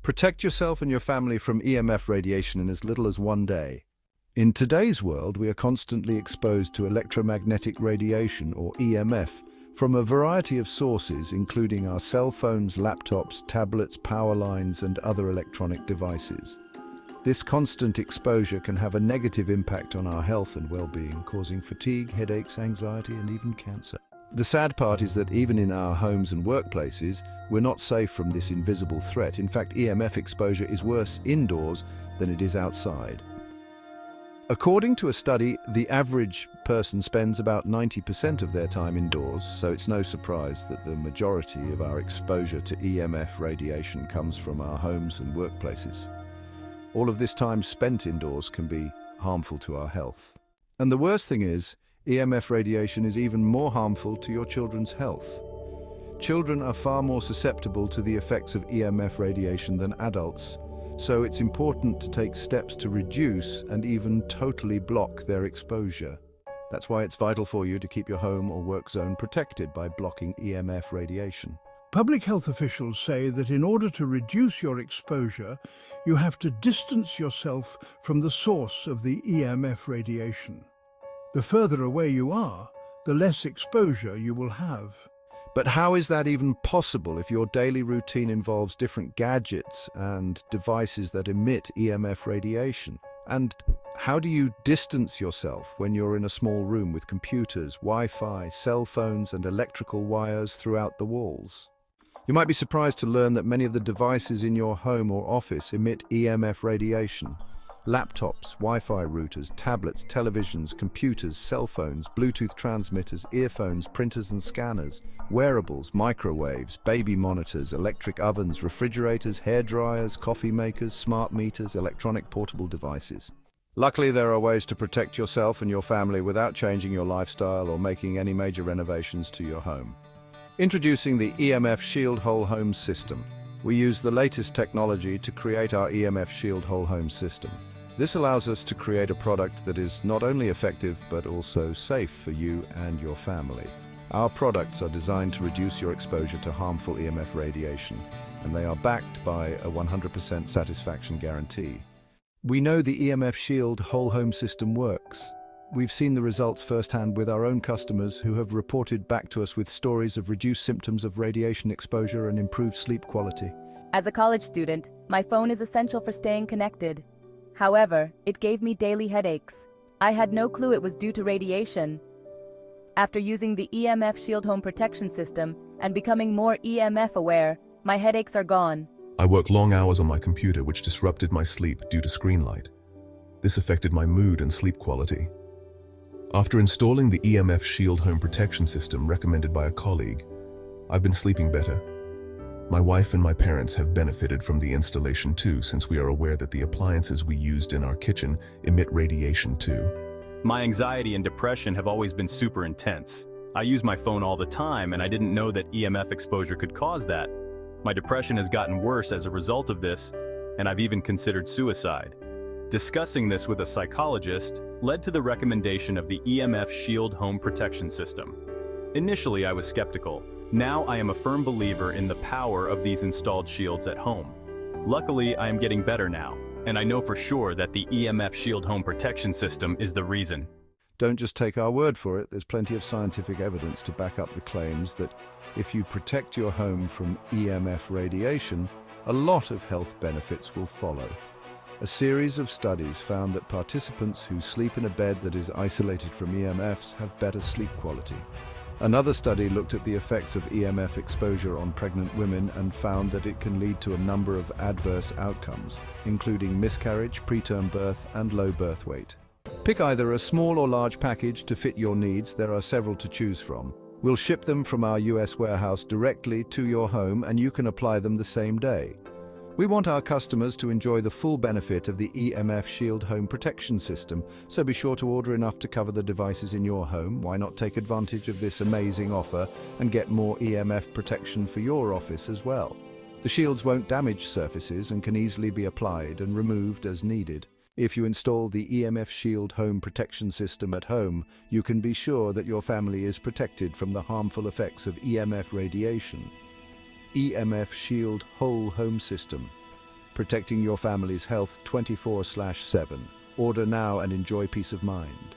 Protect yourself and your family from EMF radiation in as little as one day. In today's world, we are constantly exposed to electromagnetic radiation, or EMF, from a variety of sources, including our cell phones, laptops, tablets, power lines, and other electronic devices. This constant exposure can have a negative impact on our health and well-being, causing fatigue, headaches, anxiety, and even cancer. The sad part is that even in our homes and workplaces, we're not safe from this invisible threat. In fact, EMF exposure is worse indoors than it is outside. According to a study, the average person spends about 90% of their time indoors, so it's no surprise that the majority of our exposure to EMF radiation comes from our homes and workplaces. All of this time spent indoors can be harmful to our health. And the worst thing is, EMF radiation is even more harmful to your children's health. Children are far more susceptible to the effects of EMF radiation than adults, so it's important to take steps to reduce and even totally block their exposure. That's why it's vital for you to keep your home or work zone protected by blocking EMF radiation. Public health officials say that in order to reduce your exposure, you have to distance yourself from the source of the EMF radiation. The further away you are, the less exposure you will have. But how is that even possible if your daily routine involves different gadgets and devices that emit EMF radiation? And how do you distance yourself when you're in a small room with computers, Wi-Fi, cell phones, and electrical wires throughout the walls? You might be surprised to learn that many of the devices in your home or office emit EMF radiation. Laptops, Wi-Fi routers, tablets, televisions, computers, cell phones, Bluetooth transmitters, earphones, printers and scanners, wearables, microwaves, baby monitors, electric ovens, refrigerators, hair dryers, coffee makers, smart meters, electronic portable devices. Luckily, there are ways to protect yourself and your family without changing your lifestyle or making any major renovations to your home. Introducing the EMF Shield Whole Home System. We use the latest technology to create our EMF Shield Whole Home System. This allows us to create a product that is not only effective but also safe for you and your family. Our products are designed to reduce your exposure to harmful EMF radiation, and they are backed by a 100% satisfaction guarantee. We know the EMF Shield Whole Home System works. We've seen the results firsthand with our own customers who have reported back to us with stories of reduced symptoms of radiation exposure and improved sleep quality. As a college student, my phone is essential for staying connected. However, it gave me daily headaches. I had no clue it was due to radiation. After using the EMF Shield Home Protection System and becoming more EMF aware, my headaches are gone. I work long hours on my computer, which disrupted my sleep due to screen light. This affected my mood and sleep quality. After installing the EMF Shield Home Protection System recommended by a colleague, I've been sleeping better. My wife and my parents have benefited from the installation too, since we are aware that the appliances we used in our kitchen emit radiation too. My anxiety and depression have always been super intense. I use my phone all the time and I didn't know that EMF exposure could cause that. My depression has gotten worse as a result of this, and I've even considered suicide. Discussing this with a psychologist led to the recommendation of the EMF Shield Home Protection System. Initially, I was skeptical. Now I am a firm believer in the power of these installed shields at home. Luckily, I am getting better now, and I know for sure that the EMF Shield Home Protection System is the reason. Don't just take our word for it. There's plenty of scientific evidence to back up the claims that if you protect your home from EMF radiation, a lot of health benefits will follow. A series of studies found that participants who sleep in a bed that is isolated from EMFs have better sleep quality. Another study looked at the effects of EMF exposure on pregnant women and found that it can lead to a number of adverse outcomes, including miscarriage, preterm birth, and low birth weight. Pick either a small or large package to fit your needs. There are several to choose from. We'll ship them from our US warehouse directly to your home, and you can apply them the same day. We want our customers to enjoy the full benefit of the EMF Shield Home Protection System, so be sure to order enough to cover the devices in your home. Why not take advantage of this amazing offer and get more EMF protection for your office as well? The shields won't damage surfaces and can easily be applied and removed as needed. If you install the EMF Shield Home Protection System at home, you can be sure that your family is protected from the harmful effects of EMF radiation. EMF Shield Whole Home System. protecting your family's health 24/7. Order now and enjoy peace of mind.